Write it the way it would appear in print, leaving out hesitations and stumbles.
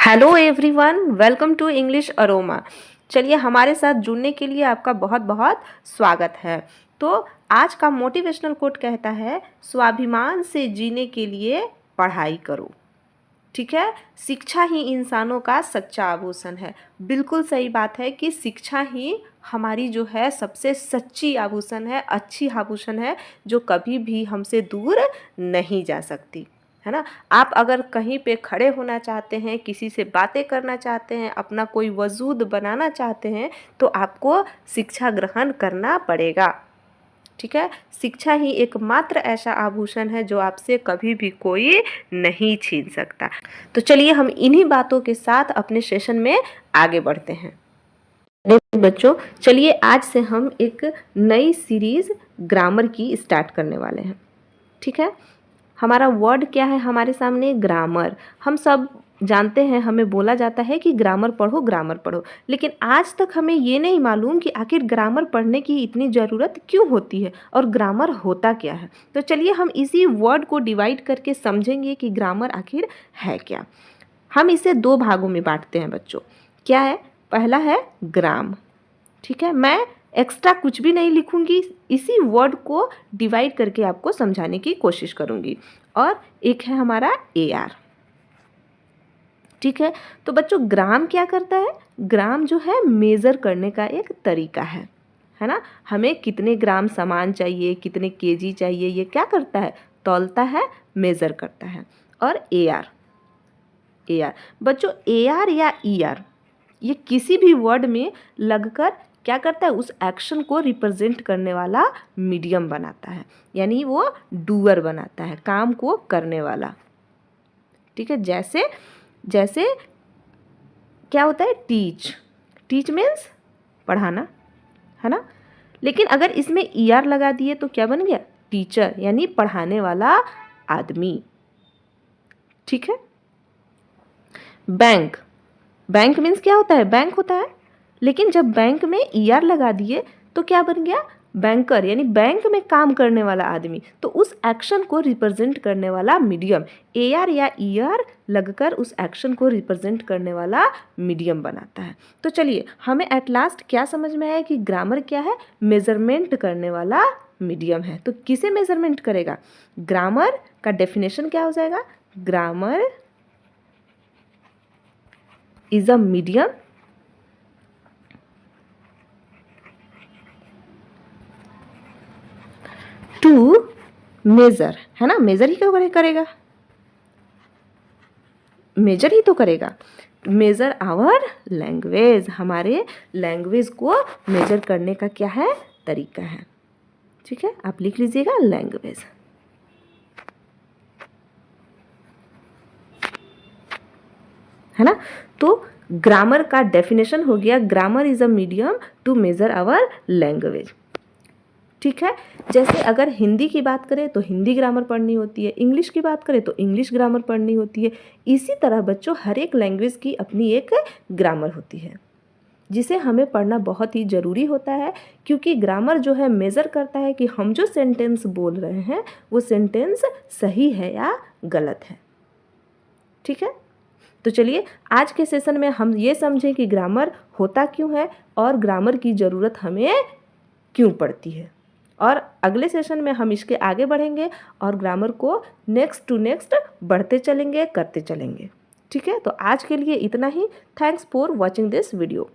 Hello everyone, welcome to English Aroma. चलिए, हमारे साथ जुड़ने के लिए आपका बहुत बहुत स्वागत है। तो आज का मोटिवेशनल कोट कहता है, स्वाभिमान से जीने के लिए पढ़ाई करो। ठीक है, शिक्षा ही इंसानों का सच्चा आभूषण है। बिल्कुल सही बात है कि शिक्षा ही हमारी जो है सबसे सच्ची आभूषण है, अच्छी आभूषण है, जो कभी भी हमसे दूर नहीं जा सकती, है ना। आप अगर कहीं पे खड़े होना चाहते हैं, किसी से बातें करना चाहते हैं, अपना कोई वजूद बनाना चाहते हैं, तो आपको शिक्षा ग्रहण करना पड़ेगा। ठीक है, शिक्षा ही एकमात्र ऐसा आभूषण है जो आपसे कभी भी कोई नहीं छीन सकता। तो चलिए, हम इन्हीं बातों के साथ अपने सेशन में आगे बढ़ते हैं। बच्चों, चलिए आज से हम एक नई सीरीज ग्रामर की स्टार्ट करने वाले हैं। ठीक है, हमारा वर्ड क्या है हमारे सामने? ग्रामर। हम सब जानते हैं, हमें बोला जाता है कि ग्रामर पढ़ो, ग्रामर पढ़ो, लेकिन आज तक हमें ये नहीं मालूम कि आखिर ग्रामर पढ़ने की इतनी ज़रूरत क्यों होती है और ग्रामर होता क्या है। तो चलिए, हम इसी वर्ड को डिवाइड करके समझेंगे कि ग्रामर आखिर है क्या। हम इसे दो भागों में बांटते हैं बच्चों। क्या है? पहला है ग्राम। ठीक है, मैं एक्स्ट्रा कुछ भी नहीं लिखूंगी, इसी वर्ड को डिवाइड करके आपको समझाने की कोशिश करूंगी। और एक है हमारा AR। ठीक है, तो बच्चों ग्राम क्या करता है? ग्राम जो है मेज़र करने का एक तरीका है ना। हमें कितने ग्राम सामान चाहिए, कितने केजी चाहिए, ये क्या करता है? तौलता है, मेज़र करता है। और AR बच्चों, AR या ER ये किसी भी वर्ड में लगकर क्या करता है? उस एक्शन को रिप्रेजेंट करने वाला मीडियम बनाता है, यानी वो डूअर बनाता है, काम को करने वाला। ठीक है, जैसे जैसे क्या होता है? टीच मीन्स पढ़ाना, है ना। लेकिन अगर इसमें ER लगा दिए तो क्या बन गया? टीचर, यानी पढ़ाने वाला आदमी। ठीक है, बैंक मीन्स क्या होता है? बैंक होता है। लेकिन जब बैंक में ER लगा दिए तो क्या बन गया? बैंकर, यानी बैंक में काम करने वाला आदमी। तो उस एक्शन को रिप्रेजेंट करने वाला मीडियम AR या ER लगकर उस एक्शन को रिप्रेजेंट करने वाला मीडियम बनाता है। तो चलिए, हमें एट लास्ट क्या समझ में आया कि ग्रामर क्या है? मेजरमेंट करने वाला मीडियम है। तो किसे मेजरमेंट करेगा? ग्रामर का डेफिनेशन क्या हो जाएगा? Grammar is a medium to measure, है ना। मेजर ही क्यों करेगा? मेजर ही तो करेगा। मेजर आवर लैंग्वेज, हमारे लैंग्वेज को मेजर करने का क्या है? तरीका है। ठीक है, आप लिख लीजिएगा लैंग्वेज, है ना। तो ग्रामर का डेफिनेशन हो गया, grammar is a medium to measure our language. ठीक है, जैसे अगर हिंदी की बात करें तो हिंदी ग्रामर पढ़नी होती है, इंग्लिश की बात करें तो इंग्लिश ग्रामर पढ़नी होती है। इसी तरह बच्चों हर एक लैंग्वेज की अपनी एक ग्रामर होती है, जिसे हमें पढ़ना बहुत ही ज़रूरी होता है, क्योंकि ग्रामर जो है मेज़र करता है कि हम जो सेंटेंस बोल रहे हैं वो सेंटेंस सही है या गलत है। ठीक है, तो चलिए आज के सेशन में हम ये समझें कि ग्रामर होता क्यों है और ग्रामर की ज़रूरत हमें क्यों पड़ती है। और अगले सेशन में हम इसके आगे बढ़ेंगे और ग्रामर को नेक्स्ट टू नेक्स्ट बढ़ते चलेंगे, करते चलेंगे। ठीक है, तो आज के लिए इतना ही। Thanks for watching this video.